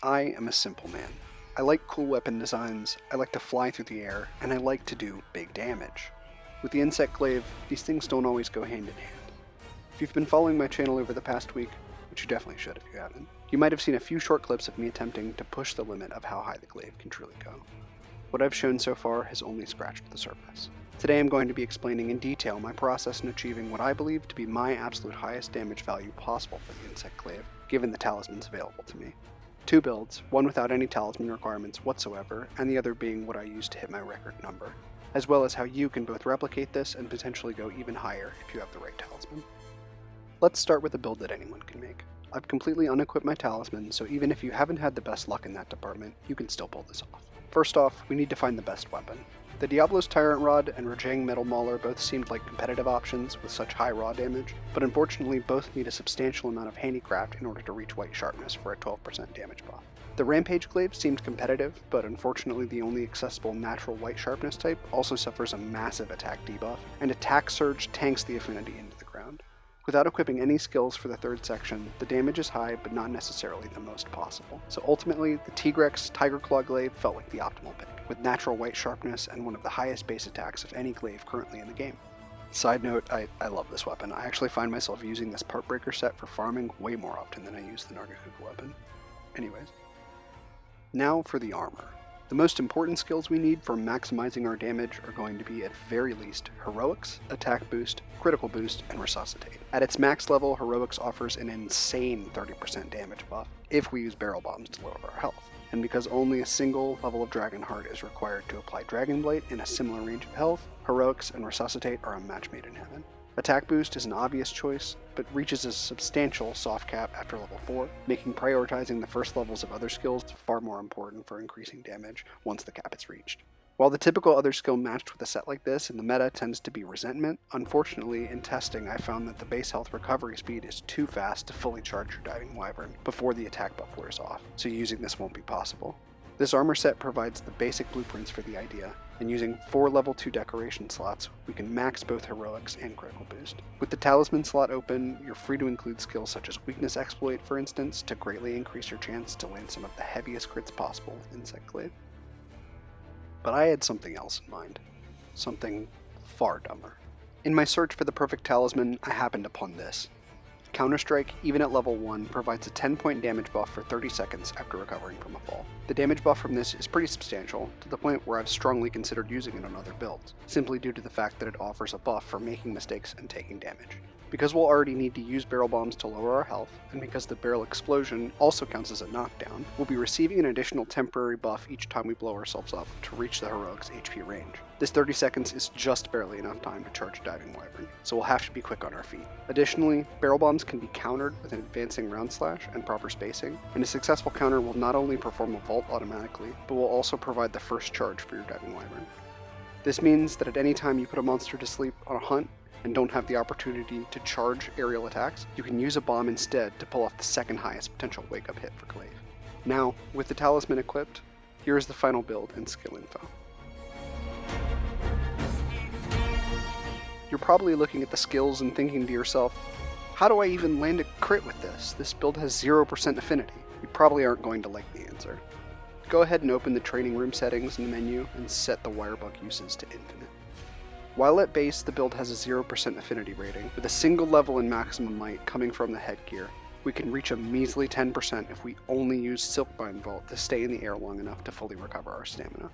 I am a simple man. I like cool weapon designs, I like to fly through the air, and I like to do big damage. With the Insect Glaive, these things don't always go hand in hand. If you've been following my channel over the past week, which you definitely should if you haven't, you might have seen a few short clips of me attempting to push the limit of how high the glaive can truly go. What I've shown so far has only scratched the surface. Today I'm going to be explaining in detail my process in achieving what I believe to be my absolute highest damage value possible for the Insect Glaive, given the talismans available to me. Two builds, one without any talisman requirements whatsoever, and the other being what I use to hit my record number, as well as how you can both replicate this and potentially go even higher if you have the right talisman. Let's start with a build that anyone can make. I've completely unequipped my talisman, so even if you haven't had the best luck in that department, you can still pull this off. First off, we need to find the best weapon. The Diablo's Tyrant Rod and Rajang Metal Mauler both seemed like competitive options with such high raw damage, but unfortunately both need a substantial amount of handicraft in order to reach white sharpness for a 12% damage buff. The Rampage Glaive seemed competitive, but unfortunately the only accessible natural white sharpness type also suffers a massive attack debuff, and Attack Surge tanks the affinity into the ground. Without equipping any skills for the third section, the damage is high but not necessarily the most possible. So ultimately, the Tigrex Glaive felt like the optimal pick, with natural white sharpness and one of the highest base attacks of any glaive currently in the game. Side note, I love this weapon. I actually find myself using this Partbreaker set for farming way more often than I use the Nargacuga weapon. Anyways. Now for the armor. The most important skills we need for maximizing our damage are going to be at very least Heroics, Attack Boost, Critical Boost, and Resuscitate. At its max level, Heroics offers an insane 30% damage buff if we use barrel bombs to lower our health. And because only a single level of Dragon Heart is required to apply Dragon Blight in a similar range of health, Heroics and Resuscitate are a match made in heaven. Attack Boost is an obvious choice, but reaches a substantial soft cap after level 4, making prioritizing the first levels of other skills far more important for increasing damage once the cap is reached. While the typical other skill matched with a set like this in the meta tends to be Resentment, unfortunately in testing I found that the base health recovery speed is too fast to fully charge your Diving Wyvern before the attack buff wears off, so using this won't be possible. This armor set provides the basic blueprints for the idea, and using 4 level 2 decoration slots, we can max both Heroics and Critical Boost. With the Talisman slot open, you're free to include skills such as Weakness Exploit, for instance, to greatly increase your chance to land some of the heaviest crits possible with Insect Glaive. But I had something else in mind. Something far dumber. In my search for the perfect talisman, I happened upon this. Counterstrike, even at level 1, provides a 10-point damage buff for 30 seconds after recovering from a fall. The damage buff from this is pretty substantial, to the point where I've strongly considered using it on other builds, simply due to the fact that it offers a buff for making mistakes and taking damage. Because we'll already need to use barrel bombs to lower our health, and because the barrel explosion also counts as a knockdown, we'll be receiving an additional temporary buff each time we blow ourselves up to reach the Heroic's HP range. This 30 seconds is just barely enough time to charge Diving Wyvern, so we'll have to be quick on our feet. Additionally, barrel bombs can be countered with an advancing round slash and proper spacing, and a successful counter will not only perform a vault automatically, but will also provide the first charge for your Diving Wyvern. This means that at any time you put a monster to sleep on a hunt, and don't have the opportunity to charge aerial attacks, you can use a bomb instead to pull off the second highest potential wake-up hit for Glaive. Now, with the talisman equipped, here is the final build and skill info. You're probably looking at the skills and thinking to yourself, how do I even land a crit with this? This build has 0% affinity. You probably aren't going to like the answer. Go ahead and open the training room settings in the menu and set the wirebug uses to infinite. While at base, the build has a 0% affinity rating, with a single level in maximum might coming from the headgear. We can reach a measly 10% if we only use Silkbind Vault to stay in the air long enough to fully recover our stamina.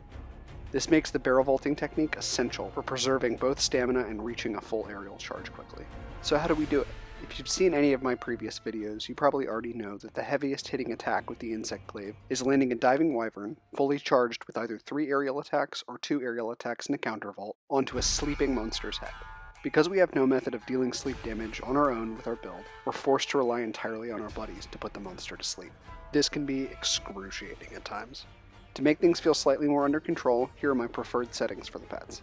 This makes the barrel vaulting technique essential for preserving both stamina and reaching a full aerial charge quickly. So how do we do it? If you've seen any of my previous videos, you probably already know that the heaviest hitting attack with the Insect Glaive is landing a Diving Wyvern, fully charged with either 3 aerial attacks or 2 aerial attacks and a counter vault, onto a sleeping monster's head. Because we have no method of dealing sleep damage on our own with our build, we're forced to rely entirely on our buddies to put the monster to sleep. This can be excruciating at times. To make things feel slightly more under control, here are my preferred settings for the pets.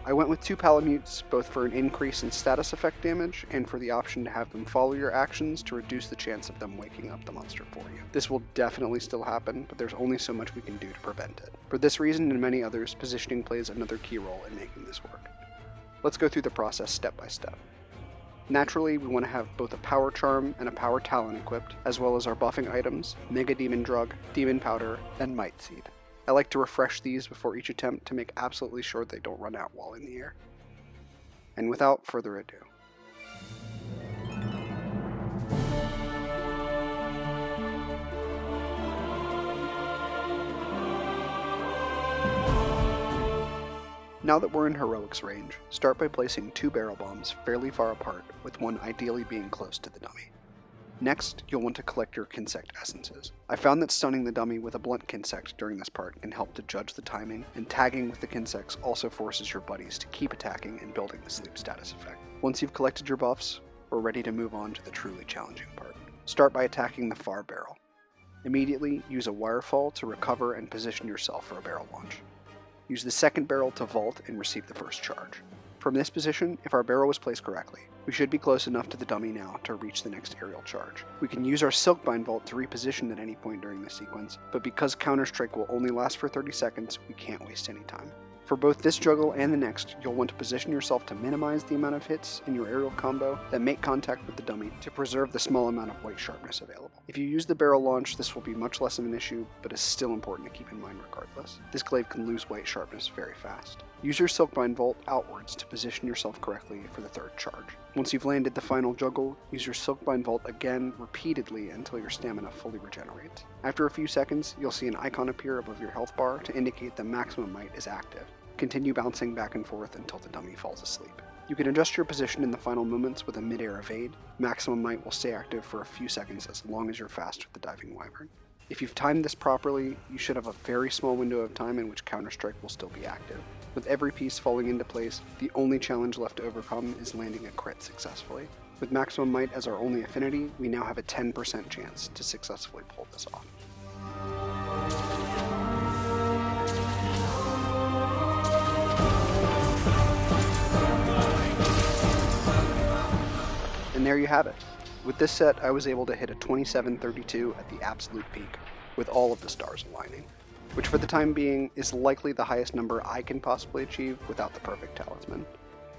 I went with 2 Palamutes, both for an increase in status effect damage, and for the option to have them follow your actions to reduce the chance of them waking up the monster for you. This will definitely still happen, but there's only so much we can do to prevent it. For this reason and many others, positioning plays another key role in making this work. Let's go through the process step by step. Naturally, we want to have both a Power Charm and a Power Talon equipped, as well as our buffing items, Mega Demon Drug, Demon Powder, and Might Seed. I like to refresh these before each attempt to make absolutely sure they don't run out while in the air. And without further ado, now that we're in Heroics range, start by placing 2 barrel bombs fairly far apart, with one ideally being close to the dummy. Next, you'll want to collect your Kinsect essences. I found that stunning the dummy with a blunt Kinsect during this part can help to judge the timing, and tagging with the Kinsects also forces your buddies to keep attacking and building the sleep status effect. Once you've collected your buffs, we're ready to move on to the truly challenging part. Start by attacking the far barrel. Immediately, use a wirefall to recover and position yourself for a barrel launch. Use the second barrel to vault and receive the first charge. From this position, if our barrel was placed correctly, we should be close enough to the dummy now to reach the next aerial charge. We can use our Silkbind Vault to reposition at any point during this sequence, but because Counterstrike will only last for 30 seconds, we can't waste any time. For both this juggle and the next, you'll want to position yourself to minimize the amount of hits in your aerial combo that make contact with the dummy to preserve the small amount of white sharpness available. If you use the barrel launch, this will be much less of an issue, but is still important to keep in mind regardless. This glaive can lose white sharpness very fast. Use your Silkbind Vault outwards to position yourself correctly for the third charge. Once you've landed the final juggle, use your Silkbind Vault again repeatedly until your stamina fully regenerates. After a few seconds, you'll see an icon appear above your health bar to indicate the maximum might is active. Continue bouncing back and forth until the dummy falls asleep. You can adjust your position in the final moments with a mid-air evade. Maximum might will stay active for a few seconds as long as you're fast with the diving wyvern. If you've timed this properly, you should have a very small window of time in which Counterstrike will still be active. With every piece falling into place, the only challenge left to overcome is landing a crit successfully. With maximum might as our only affinity, we now have a 10% chance to successfully pull this off. And there you have it. With this set, I was able to hit a 27-32 at the absolute peak, with all of the stars aligning, which for the time being is likely the highest number I can possibly achieve without the perfect talisman.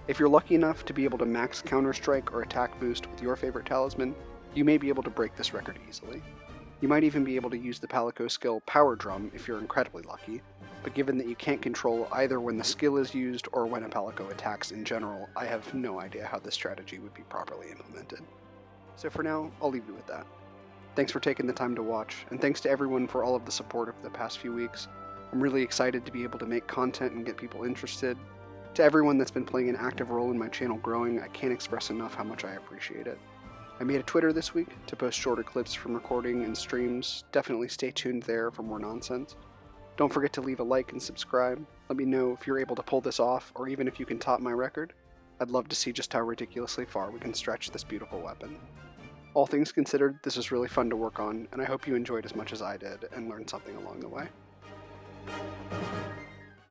If you're lucky enough to be able to max Counterstrike or attack boost with your favorite talisman, you may be able to break this record easily. You might even be able to use the Palico skill Power Drum if you're incredibly lucky, but given that you can't control either when the skill is used or when a Palico attacks in general, I have no idea how this strategy would be properly implemented. So for now, I'll leave you with that. Thanks for taking the time to watch, and thanks to everyone for all of the support over the past few weeks. I'm really excited to be able to make content and get people interested. To everyone that's been playing an active role in my channel growing, I can't express enough how much I appreciate it. I made a Twitter this week to post shorter clips from recording and streams. Definitely stay tuned there for more nonsense. Don't forget to leave a like and subscribe. Let me know if you're able to pull this off, or even if you can top my record. I'd love to see just how ridiculously far we can stretch this beautiful weapon. All things considered, this was really fun to work on, and I hope you enjoyed as much as I did and learned something along the way.